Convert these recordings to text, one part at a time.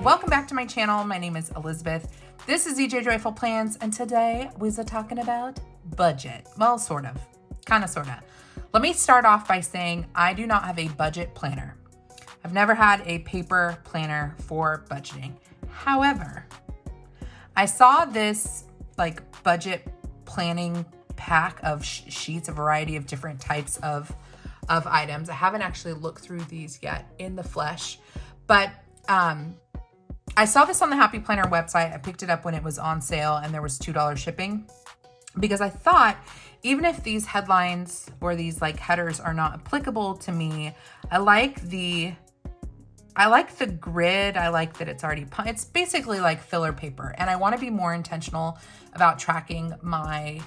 Welcome back to my channel. My name is Elizabeth. This is EJ Joyful Plans, and today we're talking about budget. Well, sort of. Kind of, sort of. Let me start off by saying I do not have a budget planner. I've never had a paper planner for budgeting. However, I saw this budget planning pack of sheets, a variety of different types of items. I haven't actually looked through these yet in the flesh, but I saw this on the Happy Planner website. I picked it up when it was on sale and there was $2 shipping, because I thought even if these headlines or these headers are not applicable to me, I like the grid. I like that it's already, it's basically like filler paper, and I want to be more intentional about tracking my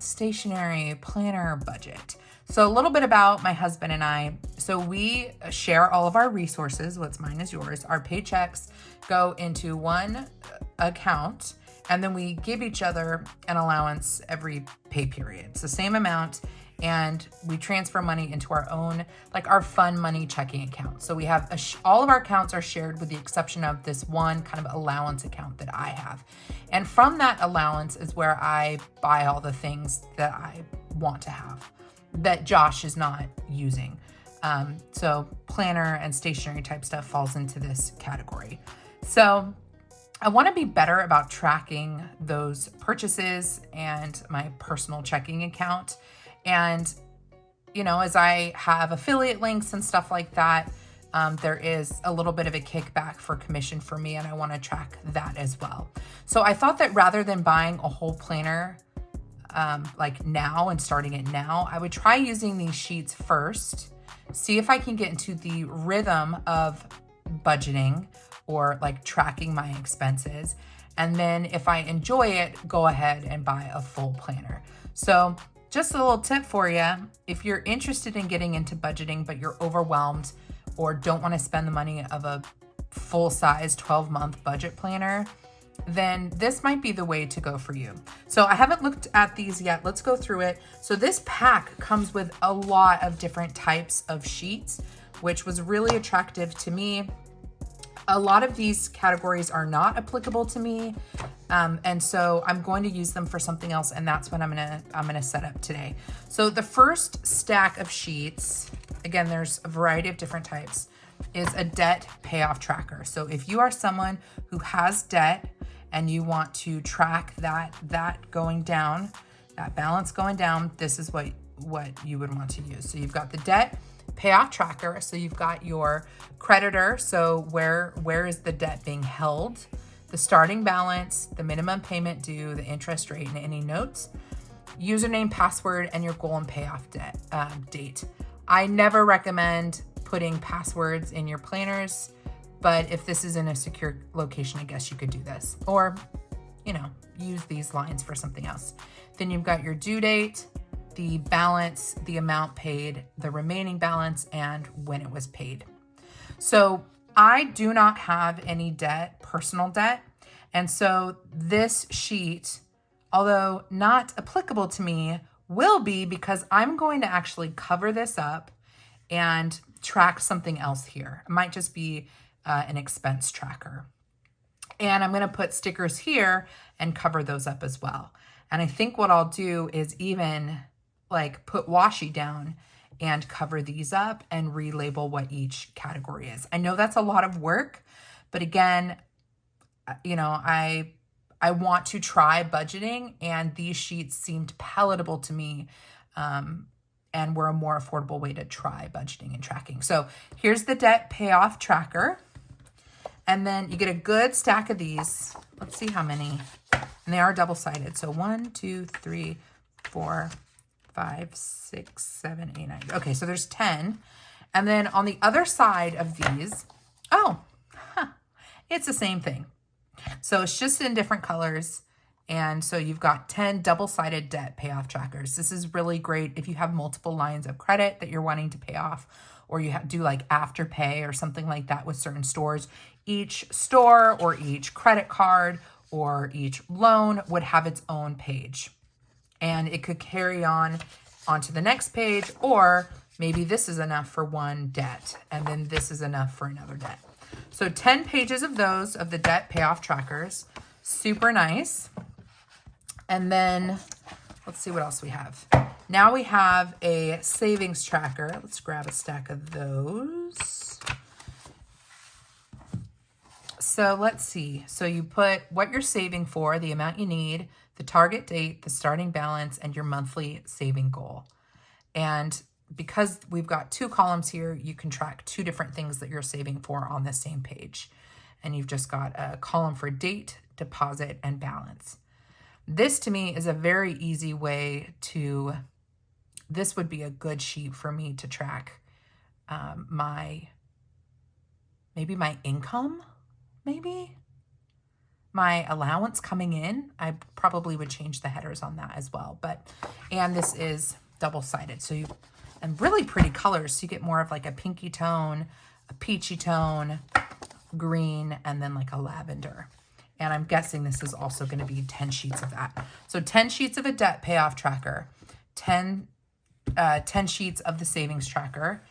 stationery planner budget. So a little bit about my husband and I. So we share all of our resources. What's mine is yours. Our paychecks go into one account, and then we give each other an allowance every pay period. It's the same amount, and we transfer money into our own, our fun money checking account. So we have all of our accounts are shared with the exception of this one kind of allowance account that I have. And from that allowance is where I buy all the things that I want to have that Josh is not using. So planner and stationery type stuff falls into this category. So I want to be better about tracking those purchases and my personal checking account. And, as I have affiliate links and stuff like that, there is a little bit of a kickback for commission for me, and I want to track that as well. So I thought that rather than buying a whole planner now and starting it now, I would try using these sheets first, see if I can get into the rhythm of budgeting or tracking my expenses. And then if I enjoy it, go ahead and buy a full planner. So just a little tip for you, if you're interested in getting into budgeting, but you're overwhelmed or don't want to spend the money of a full-size 12-month budget planner, then this might be the way to go for you. So I haven't looked at these yet. Let's go through it. So this pack comes with a lot of different types of sheets, which was really attractive to me. A lot of these categories are not applicable to me. And so I'm going to use them for something else, and that's what I'm gonna set up today. So the first stack of sheets, again, there's a variety of different types, is a debt payoff tracker. So if you are someone who has debt and you want to track that going down, that balance going down, this is what you would want to use. So you've got the debt payoff tracker. So you've got your creditor. So where is the debt being held? The starting balance, the minimum payment due, the interest rate, and any notes, username, password, and your goal and payoff date. I never recommend putting passwords in your planners, but if this is in a secure location, I guess you could do this, or, use these lines for something else. Then you've got your due date, the balance, the amount paid, the remaining balance, and when it was paid. So I do not have any debt, personal debt. And so this sheet, although not applicable to me, will be, because I'm going to actually cover this up and track something else here. It might just be an expense tracker. And I'm going to put stickers here and cover those up as well. And I think what I'll do is even put washi down and cover these up and relabel what each category is. I know that's a lot of work, but again, I want to try budgeting, and these sheets seemed palatable to me, and were a more affordable way to try budgeting and tracking. So here's the debt payoff tracker. And then you get a good stack of these. Let's see how many. And they are double-sided. So 1, 2, 3, 4, 5, 6, 7, 8, 9. Okay, so there's 10. And then on the other side of these, it's the same thing. So it's just in different colors. And so you've got 10 double-sided debt payoff trackers. This is really great if you have multiple lines of credit that you're wanting to pay off, or you do Afterpay or something like that with certain stores. Each store or each credit card or each loan would have its own page. And it could carry on onto the next page, or maybe this is enough for one debt, and then this is enough for another debt. So 10 pages of those, of the debt payoff trackers. Super nice. And then let's see what else we have. Now we have a savings tracker. Let's grab a stack of those. So let's see. So you put what you're saving for, the amount you need, the target date, the starting balance, and your monthly saving goal. And because we've got 2 columns here, you can track 2 different things that you're saving for on the same page. And you've just got a column for date, deposit, and balance. This to me is a very easy way to, this would be a good sheet for me to track maybe my income, maybe my allowance coming in. I probably would change the headers on that as well. And this is double-sided. So and really pretty colors. So you get more of like a pinky tone, a peachy tone, green, and then like a lavender. And I'm guessing this is also going to be 10 sheets of that. So 10 sheets of a debt payoff tracker, 10 sheets of the savings tracker.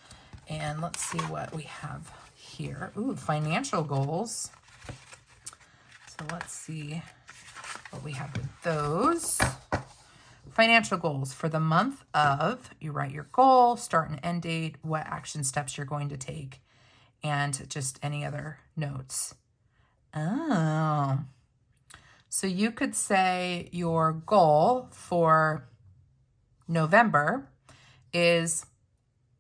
And let's see what we have here. Ooh, financial goals. So let's see what we have with those. Financial goals for the month of, you write your goal, start and end date, what action steps you're going to take, and just any other notes. Oh, so you could say your goal for November is,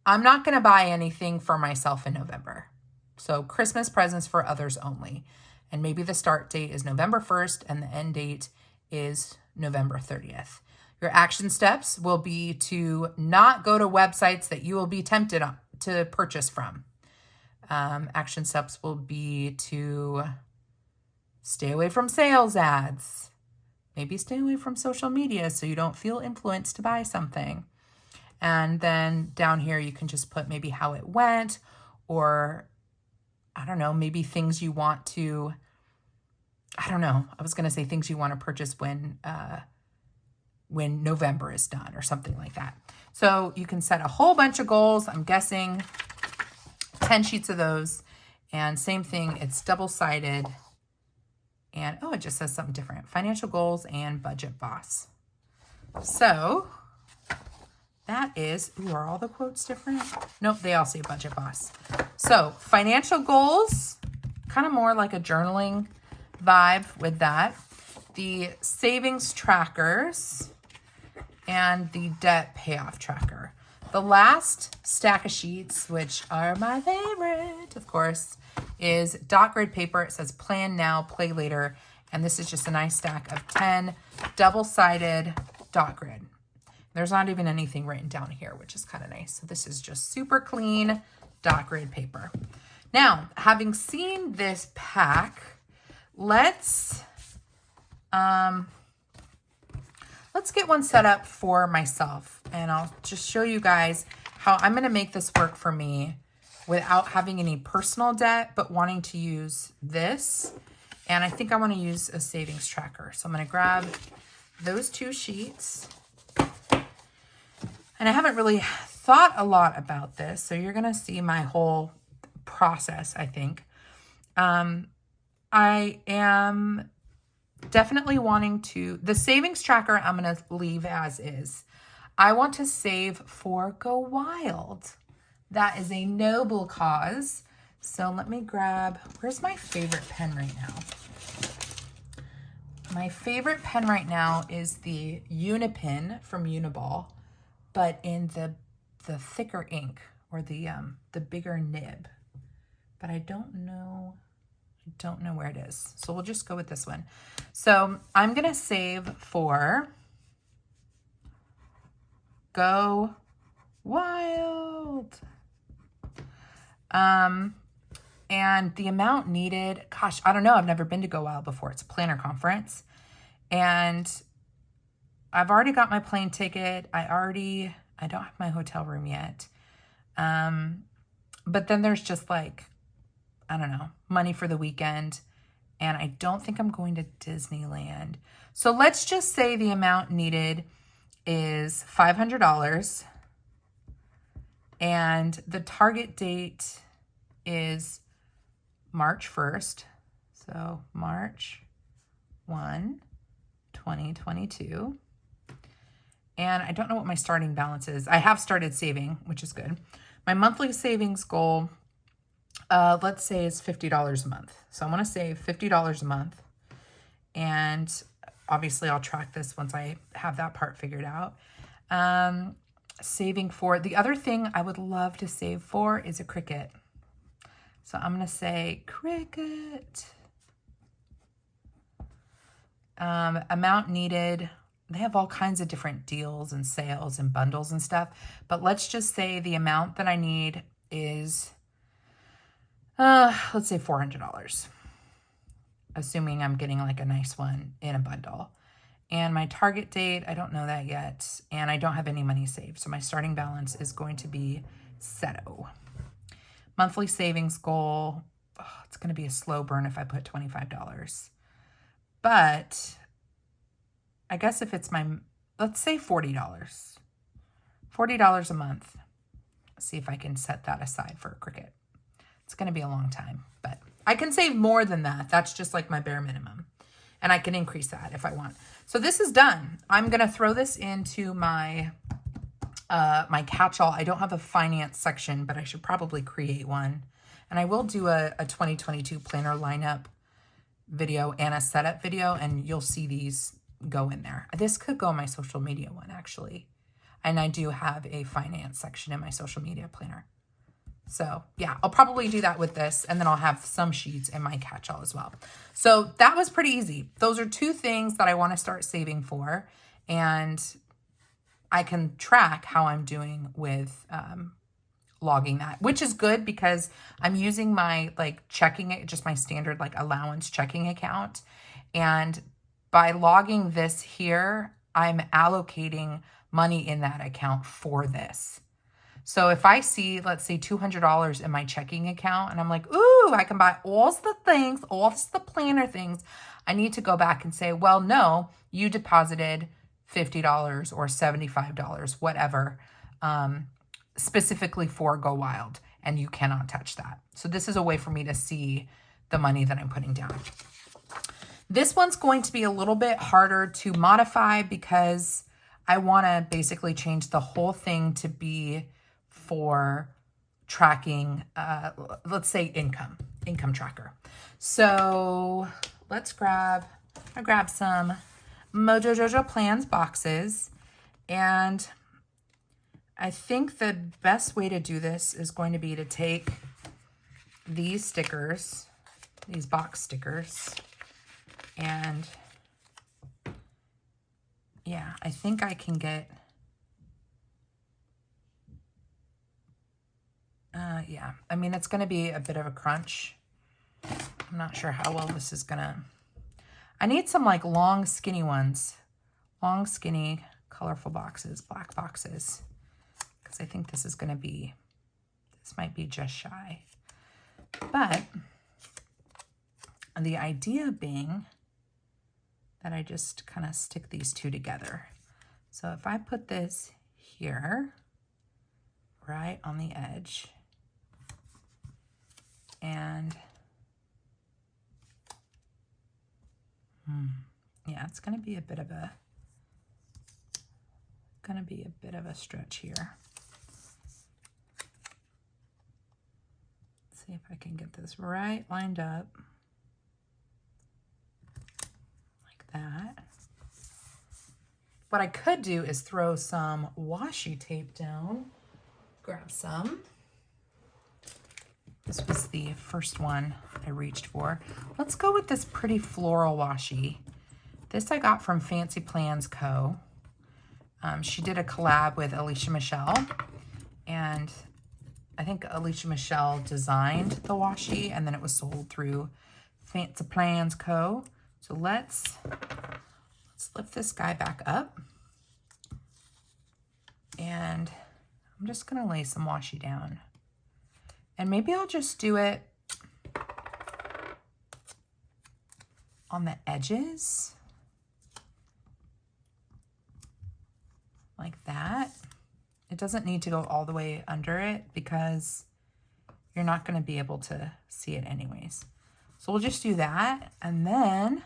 I'm not going to buy anything for myself in November. So Christmas presents for others only. And maybe the start date is November 1st and the end date is November 30th. Your action steps will be to not go to websites that you will be tempted to purchase from. Action steps will be to stay away from sales ads. Maybe stay away from social media so you don't feel influenced to buy something. And then down here, you can just put maybe how it went, or I don't know, maybe things you want to, I don't know. I was going to say things you want to purchase when November is done or something like that. So you can set a whole bunch of goals. I'm guessing 10 sheets of those. And same thing, it's double-sided. And, oh, it just says something different. Financial goals and budget boss. So that is, ooh, are all the quotes different? Nope, they all say budget boss. So financial goals, kind of more like a journaling vibe with that. The savings trackers and the debt payoff tracker. The last stack of sheets, which are my favorite, of course, is dot grid paper. It says plan now, play later. And this is just a nice stack of 10 double-sided dot grid. There's not even anything written down here, which is kind of nice. So this is just super clean dot grid paper. Now, having seen this pack, let's get one set up for myself. And I'll just show you guys how I'm going to make this work for me without having any personal debt, but wanting to use this. And I think I want to use a savings tracker. So I'm going to grab those 2 sheets. And I haven't really thought a lot about this, so you're going to see my whole process, I think. I am definitely wanting to, the savings tracker I'm going to leave as is. I want to save for Go Wild. That is a noble cause. So let me grab, where's my favorite pen right now? My favorite pen right now is the Unipin from Uniball, but in the thicker ink, or the bigger nib. But I don't know where it is. So we'll just go with this one. So I'm going to save for Go Wild. And the amount needed, gosh, I don't know. I've never been to Go Wild before. It's a planner conference. And I've already got my plane ticket. I don't have my hotel room yet. But then there's just like, I don't know, money for the weekend. And I don't think I'm going to Disneyland. So let's just say the amount needed is $500. And the target date is March 1st. So March 1, 2022. And I don't know what my starting balance is. I have started saving, which is good. My monthly savings goal, let's say, is $50 a month. So I'm going to save $50 a month. And obviously I'll track this once I have that part figured out. Saving for, the other thing I would love to save for is a Cricut. So I'm going to say Cricut. Amount needed. They have all kinds of different deals and sales and bundles and stuff. But let's just say the amount that I need is, let's say $400. Assuming I'm getting like a nice one in a bundle. And my target date, I don't know that yet. And I don't have any money saved. So my starting balance is going to be $0. Monthly savings goal, it's going to be a slow burn if I put $25. But I guess if it's let's say $40. $40 a month. Let's see if I can set that aside for a Cricut. It's going to be a long time, but I can save more than that. That's just like my bare minimum. And I can increase that if I want. So this is done. I'm going to throw this into my my catch-all. I don't have a finance section, but I should probably create one. And I will do a 2022 planner lineup video and a setup video, and you'll see these go in there. This could go in my social media one, actually. And I do have a finance section in my social media planner. So yeah, I'll probably do that with this, and then I'll have some sheets in my catch-all as well. So that was pretty easy. Those are two things that I want to start saving for, and I can track how I'm doing with logging that, which is good because I'm using my like checking it, just my standard like allowance checking account. And by logging this here, I'm allocating money in that account for this. So if I see, let's say $200 in my checking account and I'm like, ooh, I can buy all the things, all the planner things, I need to go back and say, well, no, you deposited $50 or $75, whatever, specifically for Go Wild, and you cannot touch that. So this is a way for me to see the money that I'm putting down. This one's going to be a little bit harder to modify because I want to basically change the whole thing to be for tracking, let's say income tracker. So let's grab some Mojo Jojo Plans boxes. And I think the best way to do this is going to be to take these stickers, these box stickers, and yeah, I think I can get, yeah, I mean, it's going to be a bit of a crunch. I'm not sure how well this is going to, I need some like long, skinny ones, long, skinny, colorful boxes, black boxes, because I think this is going to be, this might be just shy. But the idea being that I just kind of stick these two together. So if I put this here, right on the edge, and yeah, it's going to be a bit of a stretch here. Let's see if I can get this right lined up like that. What I could do is throw some washi tape down, grab some. This was the first one I reached for. Let's go with this pretty floral washi. This I got from Fancy Plans Co. She did a collab with Alicia Michelle, and I think Alicia Michelle designed the washi, and then it was sold through Fancy Plans Co. So let's lift this guy back up, and I'm just gonna lay some washi down. And maybe I'll just do it on the edges, like that. It doesn't need to go all the way under it because you're not going to be able to see it anyways. So we'll just do that and then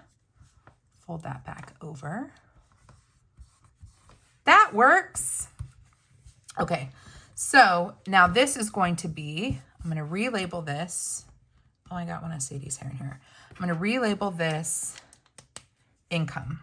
fold that back over. That works. Okay, so now this is going to be, I'm going to relabel this. Oh, I got one of Sadie's hair in here. I'm going to relabel this income.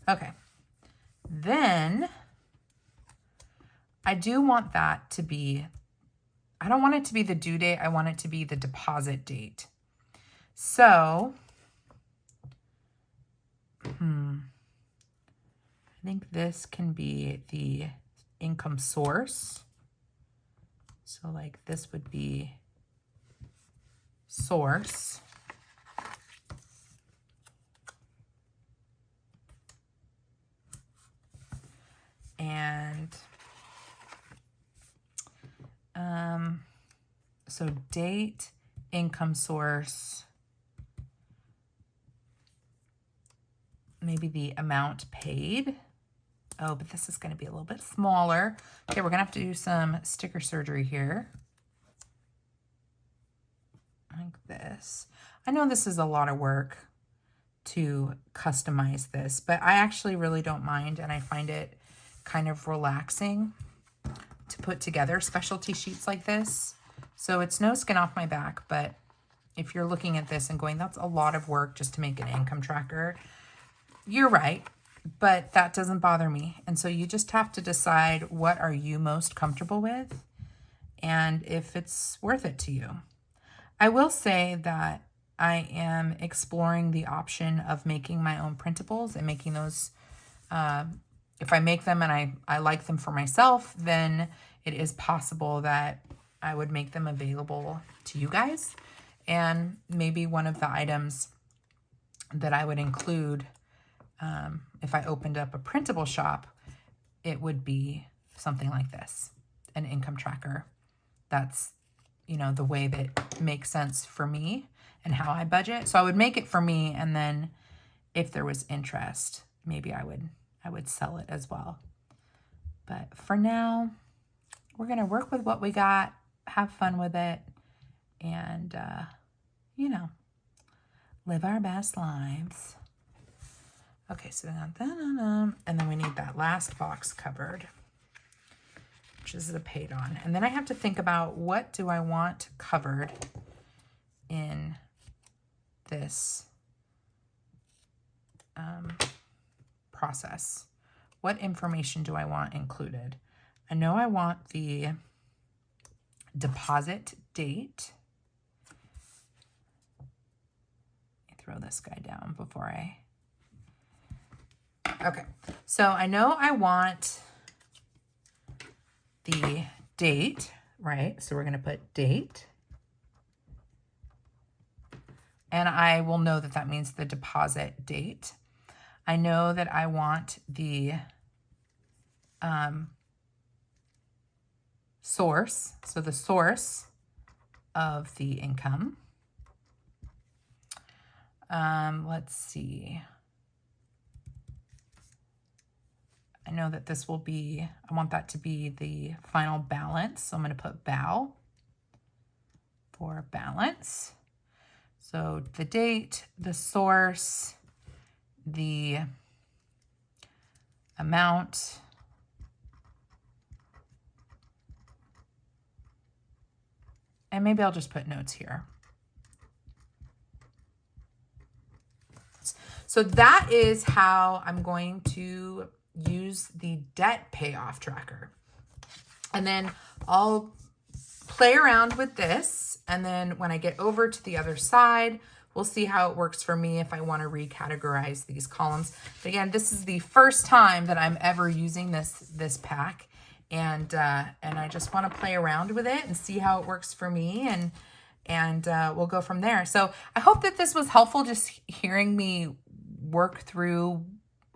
Okay, then I do want that to be, I don't want it to be the due date. I want it to be the deposit date. So, I think this can be the income source. So like this would be source. And so date, income source, maybe the amount paid. Oh, but this is going to be a little bit smaller. Okay, we're going to have to do some sticker surgery here. Like this. I know this is a lot of work to customize this, but I actually really don't mind, and I find it kind of relaxing to put together specialty sheets like this. So it's no skin off my back, but if you're looking at this and going, that's a lot of work just to make an income tracker, you're right, but that doesn't bother me. And so you just have to decide what are you most comfortable with and if it's worth it to you. I will say that I am exploring the option of making my own printables and making those, if I make them and I like them for myself, then it is possible that I would make them available to you guys. And maybe one of the items that I would include if I opened up a printable shop, it would be something like this, an income tracker. That's, you know, the way that makes sense for me and how I budget. So I would make it for me, and then if there was interest, maybe I would sell it as well. But for now, we're going to work with what we got, have fun with it, and, you know, live our best lives. Okay, so and then we need that last box covered, which is the paid on. And then I have to think about what do I want covered in this process. What information do I want included? I know I want the deposit date. Let me throw this guy down before I... Okay, so I know I want the date, right? So we're going to put date. And I will know that that means the deposit date. I know that I want the source, so the source of the income. Let's see. I know that this will be, I want that to be the final balance. So I'm going to put BAL for balance. So the date, the source, the amount, and maybe I'll just put notes here. So that is how I'm going to use the debt payoff tracker. And then I'll play around with this. And then when I get over to the other side, we'll see how it works for me if I want to recategorize these columns. But again, this is the first time that I'm ever using this pack. And I just want to play around with it and see how it works for me. And we'll go from there. So I hope that this was helpful, just hearing me work through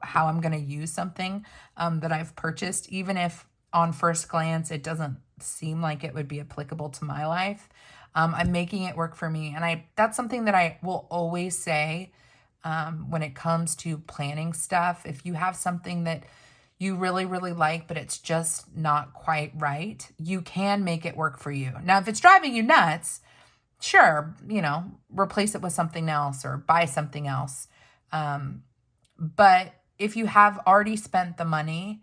how I'm going to use something that I've purchased, even if on first glance it doesn't seem like it would be applicable to my life. I'm making it work for me. And that's something that I will always say when it comes to planning stuff. If you have something that you really, really like, but it's just not quite right, you can make it work for you. Now, if it's driving you nuts, sure, replace it with something else or buy something else. But if you have already spent the money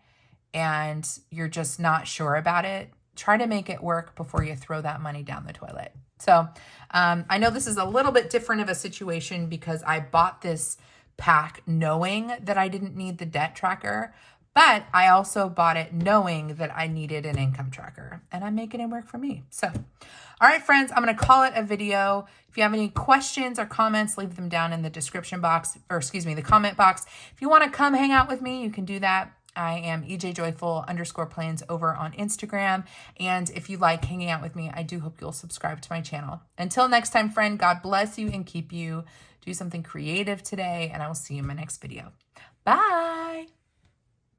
and you're just not sure about it, try to make it work before you throw that money down the toilet. So I know this is a little bit different of a situation because I bought this pack knowing that I didn't need the debt tracker, but I also bought it knowing that I needed an income tracker, and I'm making it work for me. So, all right, friends, I'm going to call it a video. If you have any questions or comments, leave them down in the description box, or excuse me, the comment box. If you want to come hang out with me, you can do that. I am EJJoyful_plans over on Instagram. And if you like hanging out with me, I do hope you'll subscribe to my channel. Until next time, friend, God bless you and keep you. Do something creative today, and I will see you in my next video. Bye.